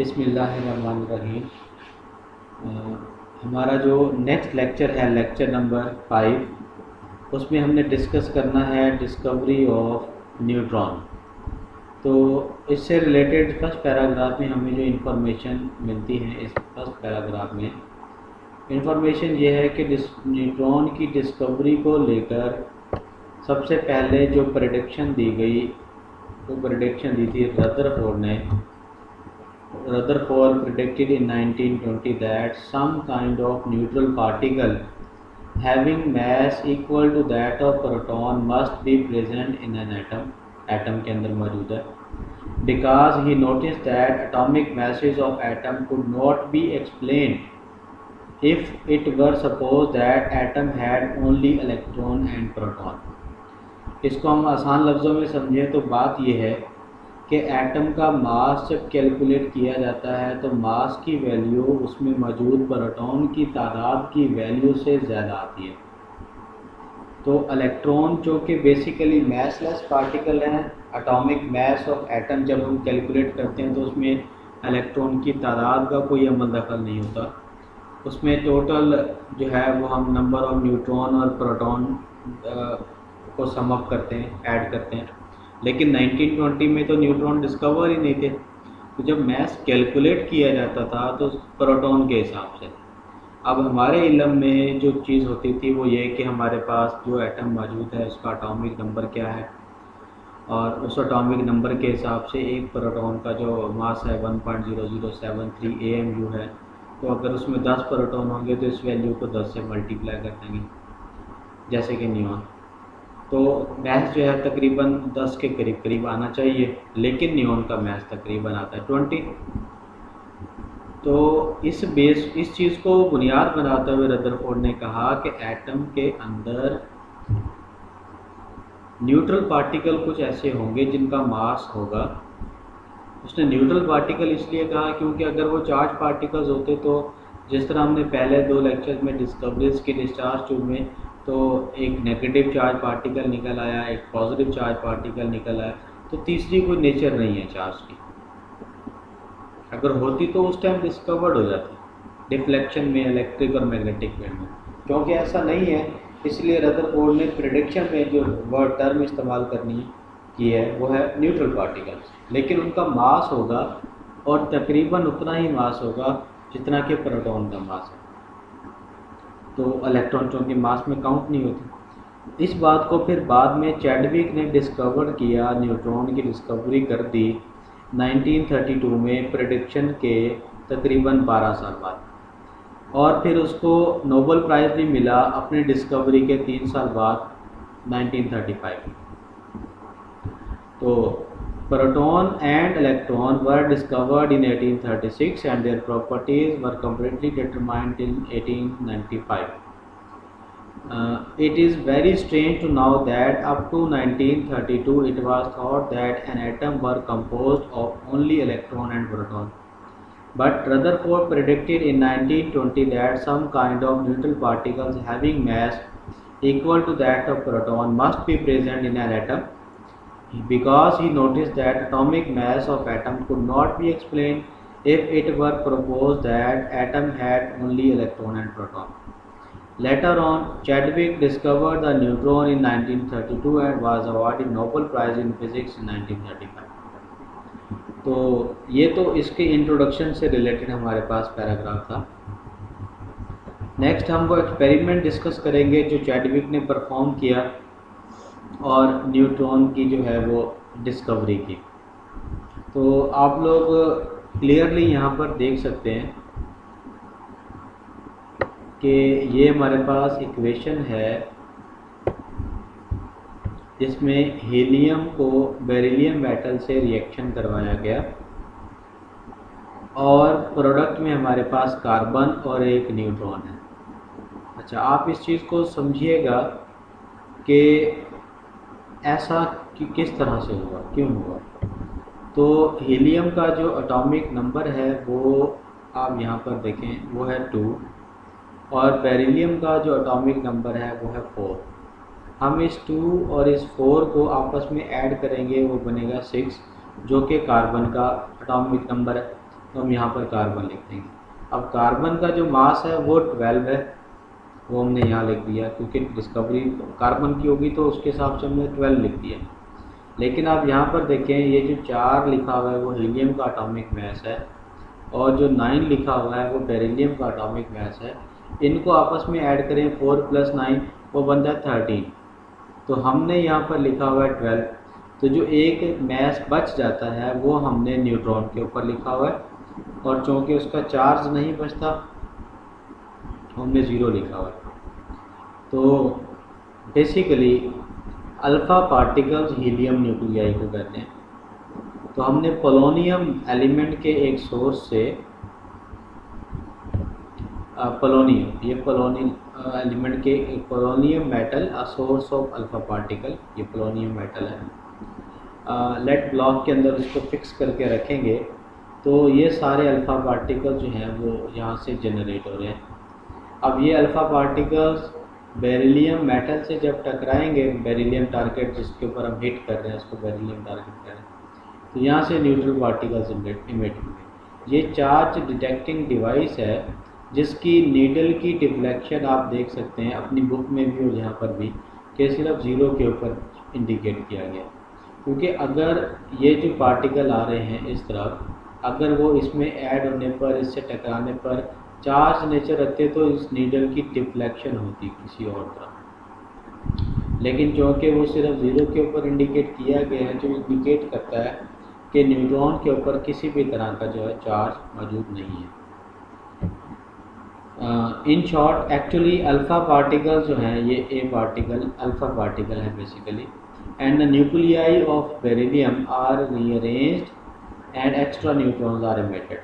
बिस्मिल्लाहिर्रहमानिर्रहीम। हमारा जो नेक्स्ट लेक्चर है लेक्चर नंबर 5, उसमें हमने डिस्कस करना है डिस्कवरी ऑफ न्यूट्रॉन। तो इससे रिलेटेड फर्स्ट पैराग्राफ में हमें जो इन्फॉर्मेशन मिलती है, इस फर्स्ट पैराग्राफ में इन्फॉर्मेशन ये है कि न्यूट्रॉन की डिस्कवरी को लेकर सबसे पहले जो प्रेडिक्शन दी गई, वो प्रेडिक्शन दी थी रदरफोर्ड ने। Rutherford predicted in 1920 that some kind of neutral particle having mass equal to that of proton must be present in an atom के अंदर मौजूद है, because he noticed that atomic masses of atom could not be explained if it were supposed that atom had only electron and proton। इसको हम आसान लफ्ज़ों में समझें तो बात यह है कि एटम का मास जब कैलकुलेट किया जाता है तो मास की वैल्यू उसमें मौजूद प्रोटॉन की तादाद की वैल्यू से ज़्यादा आती है। तो इलेक्ट्रॉन जो कि बेसिकली मैसलेस पार्टिकल हैं, एटॉमिक मैस ऑफ एटम जब हम कैलकुलेट करते हैं तो उसमें इलेक्ट्रॉन की तादाद का कोई अमल दखल नहीं होता। उसमें टोटल जो है वो हम नंबर ऑफ न्यूट्रॉन और प्रोटॉन को सम अप करते हैं, ऐड करते हैं। लेकिन 1920 में तो न्यूट्रॉन डिस्कवर ही नहीं थे, तो जब मैस कैलकुलेट किया जाता था तो प्रोटॉन के हिसाब से। अब हमारे इल्म में जो चीज़ होती थी वो ये कि हमारे पास जो एटम मौजूद है उसका एटॉमिक नंबर क्या है, और उस एटॉमिक नंबर के हिसाब से एक प्रोटॉन का जो मास है 1.0073 AMU है। तो अगर उसमें 10 प्रोटॉन होंगे तो इस वैल्यू को 10 से मल्टीप्लाई कर देंगे, जैसे कि नियॉन। तो मैथ जो है तकरीबन 10 के करीब करीब आना चाहिए, लेकिन नियॉन का मैथ तकरीबन आता है 20। तो इस चीज़ को बुनियाद बनाते हुए रदरफोर्ड ने कहा कि एटम के अंदर न्यूट्रल पार्टिकल कुछ ऐसे होंगे जिनका मास होगा। उसने न्यूट्रल पार्टिकल इसलिए कहा क्योंकि अगर वो चार्ज पार्टिकल्स होते तो जिस तरह हमने पहले 2 लेक्चर्स में डिस्कवरीज के डिस्चार्ज ट्यूब में तो एक नेगेटिव चार्ज पार्टिकल निकल आया, एक पॉजिटिव चार्ज पार्टिकल निकल आया, तो तीसरी कोई नेचर नहीं है चार्ज की। अगर होती तो उस टाइम डिस्कवर्ड हो जाती डिफ्लेक्शन में, इलेक्ट्रिक और मैग्नेटिक फील्ड में। क्योंकि ऐसा नहीं है, इसलिए रदरफोर्ड ने प्रेडिक्शन में जो वर्ड टर्म इस्तेमाल करनी की है वो है न्यूट्रल पार्टिकल्स, लेकिन उनका मास होगा और तकरीबन उतना ही मास होगा जितना कि प्रोटॉन का मास है। तो इलेक्ट्रॉन चूँकि मास में काउंट नहीं होती। इस बात को फिर बाद में चैडविक ने डिस्कवर किया, न्यूट्रॉन की डिस्कवरी कर दी 1932 में प्रेडिक्शन के तकरीबन 12 साल बाद, और फिर उसको नोबेल प्राइज़ भी मिला अपनी डिस्कवरी के 3 साल बाद 1935 में। तो proton and electron were discovered in 1836 and their properties were completely determined in 1895. It is very strange to know that up to 1932 it was thought that an atom were composed of only electron and proton. But Rutherford predicted in 1920 that some kind of neutral particles having mass equal to that of proton must be present in an atom, because he noticed that atomic mass of atom could not be explained if it were proposed that atom had only electron and proton. Later on, Chadwick discovered the neutron in 1932 and was awarded Nobel Prize in Physics in 1935. तो ये तो इसके introduction से related हमारे पास paragraph था। Next हम वो experiment discuss करेंगे जो चैडविक ने परफॉर्म किया और न्यूट्रॉन की जो है वो डिस्कवरी की। तो आप लोग क्लियरली यहाँ पर देख सकते हैं कि ये हमारे पास इक्वेशन है जिसमें हीलियम को बेरिलियम मेटल से रिएक्शन करवाया गया और प्रोडक्ट में हमारे पास कार्बन और एक न्यूट्रॉन है। अच्छा, आप इस चीज़ को समझिएगा कि ऐसा कि किस तरह से हुआ, क्यों हुआ। तो हीलियम का जो एटॉमिक नंबर है वो आप यहाँ पर देखें, वो है 2, और बेरिलियम का जो एटॉमिक नंबर है वो है 4। हम इस 2 और इस 4 को आपस में ऐड करेंगे, वो बनेगा 6, जो कि कार्बन का एटॉमिक नंबर है। तो हम यहाँ पर कार्बन लिख देंगे। अब कार्बन का जो मास है वो 12 है, वो हमने यहाँ लिख दिया क्योंकि डिस्कवरी कार्बन की होगी तो उसके हिसाब से हमने 12 लिख दिया। लेकिन आप यहाँ पर देखें ये जो 4 लिखा हुआ है वो हीलियम का एटॉमिक मास है और जो 9 लिखा हुआ है वो बेरिलियम का एटॉमिक मास है। इनको आपस में ऐड करें 4 + 9 वो बनता है 13। तो हमने यहाँ पर लिखा हुआ है 12, तो जो एक मास बच जाता है वो हमने न्यूट्रॉन के ऊपर लिखा हुआ है और चूँकि उसका चार्ज नहीं बचता हमने 0 लिखा हुआ है। तो basically alpha particles helium nuclei को कहते हैं। तो हमने पोलोनियम एलिमेंट के एक सोर्स से पोलोनियम, ये पोलोनियम एलिमेंट के polonium metal a source of alpha particle, ये पोलोनियम मेटल है। लेड ब्लॉक के अंदर इसको फिक्स करके रखेंगे तो ये सारे अल्फ़ा पार्टिकल जो हैं वो यहाँ से जनरेट हो रहे हैं। अब ये अल्फ़ा पार्टिकल्स बेरिलियम मेटल से जब टकराएंगे, बेरिलियम टारगेट जिसके ऊपर हम हिट कर रहे हैं उसको बेरिलियम टारगेट कर रहे हैं, तो यहाँ से न्यूट्रल पार्टिकल्स इमिट होंगे। ये चार्ज डिटेक्टिंग डिवाइस है जिसकी नीडल की डिफ्लेक्शन आप देख सकते हैं अपनी बुक में भी और यहाँ पर भी कि सिर्फ 0 के ऊपर इंडिकेट किया गया, क्योंकि अगर ये जो पार्टिकल आ रहे हैं इस तरफ, अगर वो इसमें ऐड होने पर, इससे टकराने पर चार्ज नेचर रखते तो इस नीडल की डिफ्लेक्शन होती किसी और तरफ। लेकिन चूँकि वो सिर्फ 0 के ऊपर इंडिकेट किया गया है जो इंडिकेट करता है कि न्यूट्रॉन के ऊपर किसी भी तरह का जो है चार्ज मौजूद नहीं है। In short actually alpha particle जो हैं ये ए पार्टिकल अल्फ़ा पार्टिकल है basically, and the nuclei of beryllium are rearranged and extra neutrons are emitted.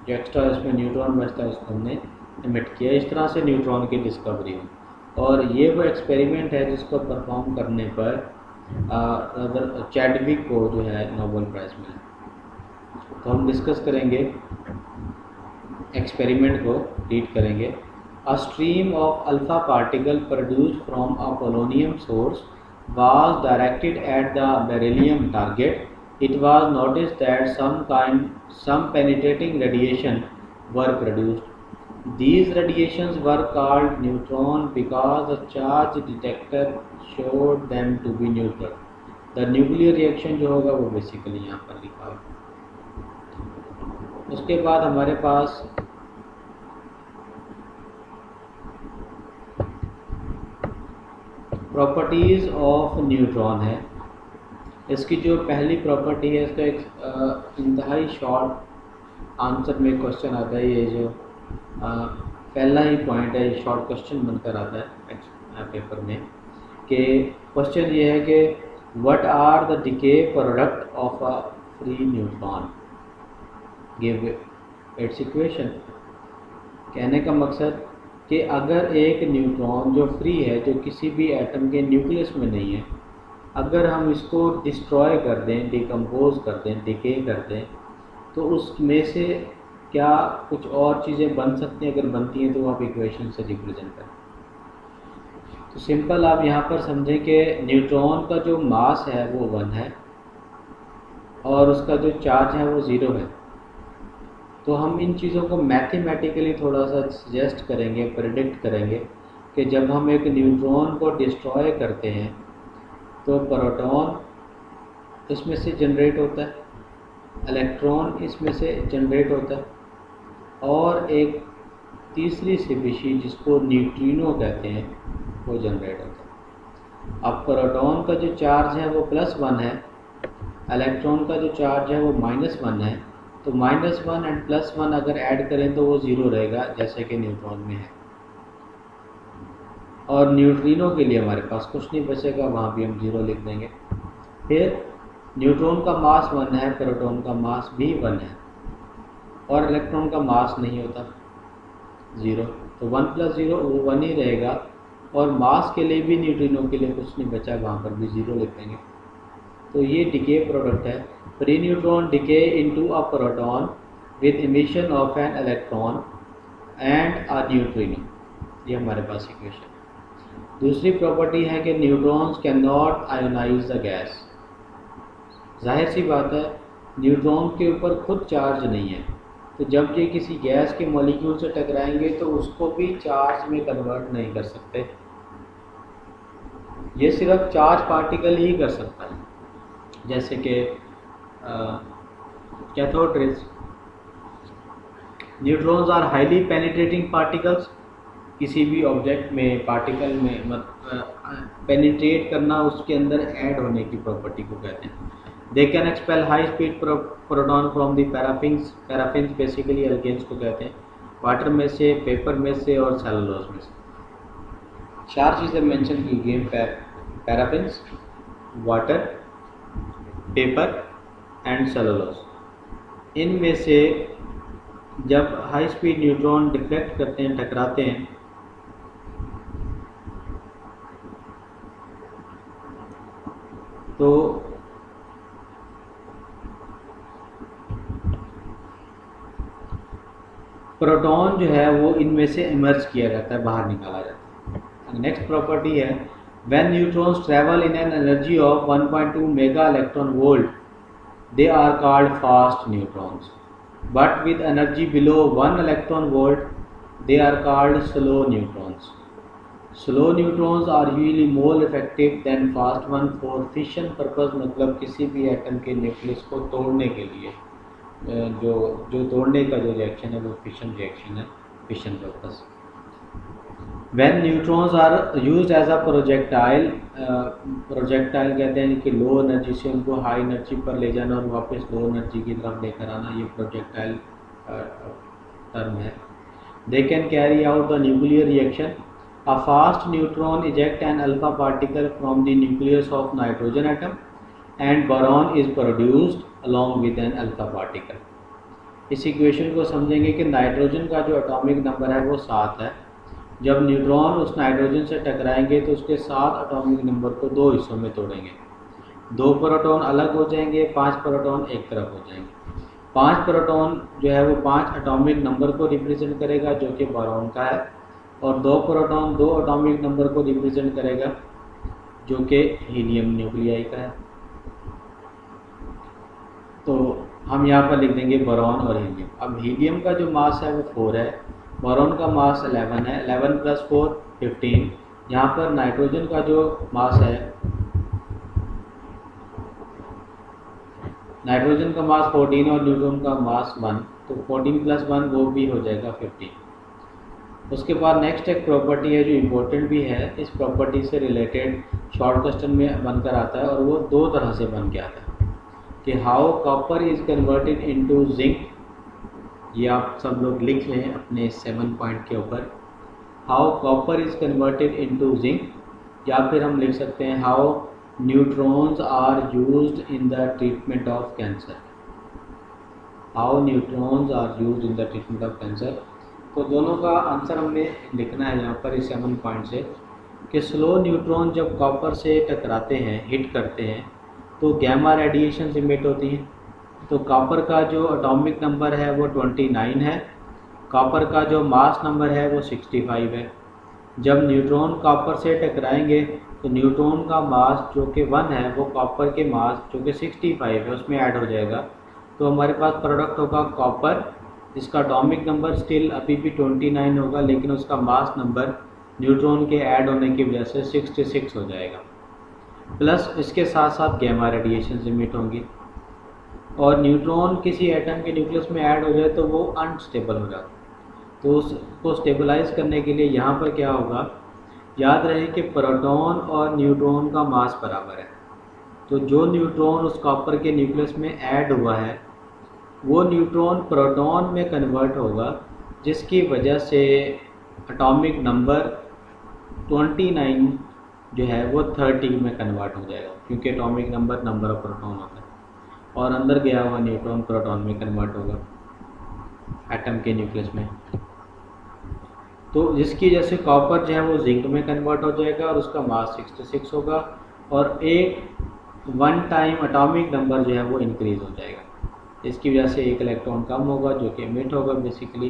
जो एक्स्ट्रा इसमें न्यूट्रॉन बचता है उसको हमने इमिट किया। इस तरह से न्यूट्रॉन की डिस्कवरी हुई और ये वो एक्सपेरिमेंट है जिसको परफॉर्म करने पर चैडविक को जो है नोबेल प्राइज़ मिला। तो हम डिस्कस करेंगे एक्सपेरिमेंट को, रीड करेंगे। A stream of alpha particle produced from a polonium source was directed at the beryllium target. It was noticed that some penetrating radiation were produced. These radiations were called neutron because the charge detector showed them to be neutral. The nuclear reaction जो होगा वो basically यहाँ पर लिखा है। उसके बाद हमारे पास प्रॉपर्टीज़ ऑफ न्यूट्रॉन है। इसकी जो पहली प्रॉपर्टी है इसका एक इंतहाई शॉर्ट आंसर में क्वेश्चन आता है। ये जो पहला ही पॉइंट है ये शॉर्ट क्वेश्चन बनकर आता है पेपर में कि क्वेश्चन ये है कि what are the decay product of a free neutron, give its equation. कहने का मकसद कि अगर एक न्यूट्रॉन जो फ्री है, जो किसी भी एटम के न्यूक्लियस में नहीं है, अगर हम इसको डिस्ट्रॉय कर दें, डिकम्पोज कर दें, डिके कर दें, तो उसमें से क्या कुछ और चीज़ें बन सकती हैं? अगर बनती हैं तो आप इक्वेशन से रिप्रेजेंट करें। तो सिंपल आप यहाँ पर समझें कि न्यूट्रॉन का जो मास है वो 1 है और उसका जो चार्ज है वो 0 है। तो हम इन चीज़ों को मैथमेटिकली थोड़ा सा सजेस्ट करेंगे, प्रेडिक्ट करेंगे कि जब हम एक न्यूट्रॉन को डिस्ट्रॉय करते हैं तो प्रोटॉन इसमें से जनरेट होता है, इलेक्ट्रॉन इसमें से जनरेट होता है और एक तीसरी स्पीशीज जिसको न्यूट्रिनो कहते हैं वो जनरेट होता है। अब प्रोटॉन का जो चार्ज है वो +1 है, इलेक्ट्रॉन का जो चार्ज है वो -1 है, तो -1 एंड +1 अगर ऐड करें तो वो 0 रहेगा जैसे कि न्यूट्रॉन में है। और न्यूट्रिनो के लिए हमारे पास कुछ नहीं बचेगा, वहाँ भी हम 0 लिख देंगे। फिर न्यूट्रॉन का मास 1 है, प्रोटॉन का मास भी 1 है और इलेक्ट्रॉन का मास नहीं होता 0, तो 1 + 0 वो 1 ही रहेगा। और मास के लिए भी न्यूट्रिनो के लिए कुछ नहीं बचा, वहाँ पर भी 0 लिख देंगे। तो ये डिके प्रोडक्ट है। Free neutron decay into a proton with emission of an electron and a neutrino, ये हमारे पास इक्वेशन। दूसरी प्रॉपर्टी है कि neutrons can not ionise the gas. जाहिर सी बात है न्यूट्रॉन के ऊपर खुद चार्ज नहीं है, तो जब ये किसी गैस के मॉलिक्यूल से टकराएंगे तो उसको भी चार्ज में कन्वर्ट नहीं कर सकते, ये सिर्फ चार्ज पार्टिकल ही कर सकता है। जैसे कि cathode rays, neutrons are highly penetrating particles, किसी भी ऑब्जेक्ट में पार्टिकल में पेनिट्रेट करना, उसके अंदर ऐड होने की प्रॉपर्टी को कहते हैं। They can expel high speed proton from the paraffins, paraffins basically alkanes को कहते हैं, वाटर में से, पेपर में से और सेलुलोज में से। चार चीज़ें मेंशन की गई, paraffins, water, paper and cellulose. इनमें से जब हाई स्पीड न्यूट्रॉन डिफ्लेक्ट करते हैं, टकराते हैं, तो प्रोटॉन जो है वो इनमें से इमर्ज किया जाता है, बाहर निकाला जाता है। नेक्स्ट प्रॉपर्टी है, when neutrons travel in an energy of 1.2 mega electron volt they are called fast neutrons, but with energy below 1 electron volt they are called slow neutrons. Slow neutrons are usually more effective than fast one for fission purpose, मतलब किसी भी atom के nucleus को तोड़ने के लिए, जो तोड़ने का जो रिएक्शन है वो फिशन रिएक्शन है, fission purpose. When neutrons are used as a projectile, projectile कहते हैं कि लो एनर्जी से उनको हाई एनर्जी पर ले जाना और वापस लो एनर्जी की तरफ लेकर आना, ये प्रोजेक्टाइल टर्म है। They can carry out the nuclear reaction. A fast neutron eject an alpha particle from the nucleus of nitrogen atom and boron is produced along with an alpha particle। इस equation को समझेंगे कि nitrogen का जो atomic number है वो 7 है। जब न्यूट्रॉन उस नाइट्रोजन से टकराएंगे तो उसके 7 एटॉमिक नंबर को 2 हिस्सों में तोड़ेंगे, 2 प्रोटॉन अलग हो जाएंगे, 5 प्रोटॉन एक तरफ हो जाएंगे। 5 प्रोटॉन जो है वो 5 एटॉमिक नंबर को रिप्रेजेंट करेगा जो कि बोरॉन का है, और 2 प्रोटॉन 2 एटॉमिक नंबर को रिप्रेजेंट करेगा जो कि हीलियम न्यूक्लियाई का है। तो हम यहाँ पर लिख देंगे बोरॉन और हीलियम। अब हीलियम का जो मास है वो 4 है, बोरॉन का मास 11 है, 11 + 4 15। यहाँ पर नाइट्रोजन का जो मास है, नाइट्रोजन का मास 14 और न्यूट्रॉन का मास 1, तो 14 + 1 वो भी हो जाएगा 15। उसके बाद नेक्स्ट एक प्रॉपर्टी है जो इम्पोर्टेंट भी है, इस प्रॉपर्टी से रिलेटेड शॉर्ट क्वेश्चन में बनकर आता है, और वो 2 तरह से बन के आता है कि how copper is converted into zinc. ये आप सब लोग लिख लें अपने 7 पॉइंट के ऊपर, how copper is converted into zinc, या फिर हम लिख सकते हैं how neutrons are used in the treatment of cancer, how neutrons are used in the treatment of cancer. तो दोनों का आंसर हमने लिखना है यहाँ पर इस 7 पॉइंट से कि स्लो न्यूट्रॉन जब कॉपर से टकराते हैं, हिट करते हैं, तो गैमा रेडिएशन इमिट होती हैं। तो कॉपर का जो एटॉमिक नंबर है वो 29 है, कॉपर का जो मास नंबर है वो 65 है। जब न्यूट्रॉन कॉपर से टकराएंगे तो न्यूट्रॉन का मास जो कि 1 है वो कॉपर के मास जो कि 65 है उसमें ऐड हो जाएगा, तो हमारे पास प्रोडक्ट होगा कॉपर, इसका एटॉमिक नंबर स्टिल अभी भी 29 होगा, लेकिन उसका मास नंबर न्यूट्रॉन के ऐड होने की वजह से 66 हो जाएगा। प्लस इसके साथ साथ गैमा रेडिएशन इमिट होंगी, और न्यूट्रॉन किसी एटम के न्यूक्लियस में ऐड हो जाए तो वो अनस्टेबल हो जाता है। तो उसको स्टेबलाइज करने के लिए यहाँ पर क्या होगा, याद रहे कि प्रोटॉन और न्यूट्रॉन का मास बराबर है। तो जो न्यूट्रॉन उस कॉपर के न्यूक्लियस में ऐड हुआ है वो न्यूट्रॉन प्रोटॉन में कन्वर्ट होगा, जिसकी वजह से एटॉमिक नंबर 29 जो है वो 30 में कन्वर्ट हो जाएगा, क्योंकि atomic number number of proton होता है, और अंदर गया हुआ न्यूट्रॉन प्रोटॉन में कन्वर्ट होगा एटम के न्यूक्लियस में। तो जिसकी वजह से कॉपर जो है वो जिंक में कन्वर्ट हो जाएगा और उसका मास 66 होगा, और एक 1 टाइम एटॉमिक नंबर जो है वो इंक्रीज़ हो जाएगा। इसकी वजह से एक इलेक्ट्रॉन कम होगा जो कि एमिट होगा बेसिकली।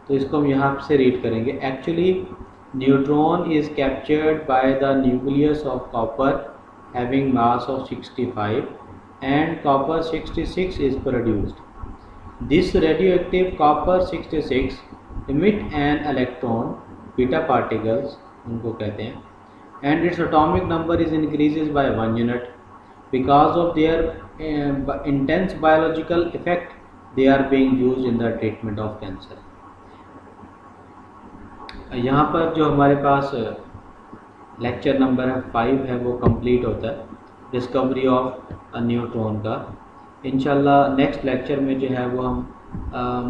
तो इसको हम यहाँ से रीड करेंगे, actually neutron is captured by the nucleus of copper having mass of 65 and copper 66 is produced. This radioactive copper 66 emit an electron beta particles उनको कहते हैं, and its atomic number is increases by 1 unit because of their intense biological effect. They are being used in the treatment of cancer. यहाँ पर जो हमारे पास lecture number 5 है वो complete होता है डिस्कवरी ऑफ न्यूट्रॉन का। इंशाल्लाह नेक्स्ट लेक्चर में जो है वो हम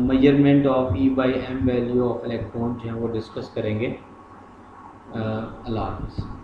measurement of E/m value of electron जो है वो डिस्कस करेंगे। अल्लाह हाफ़िज़।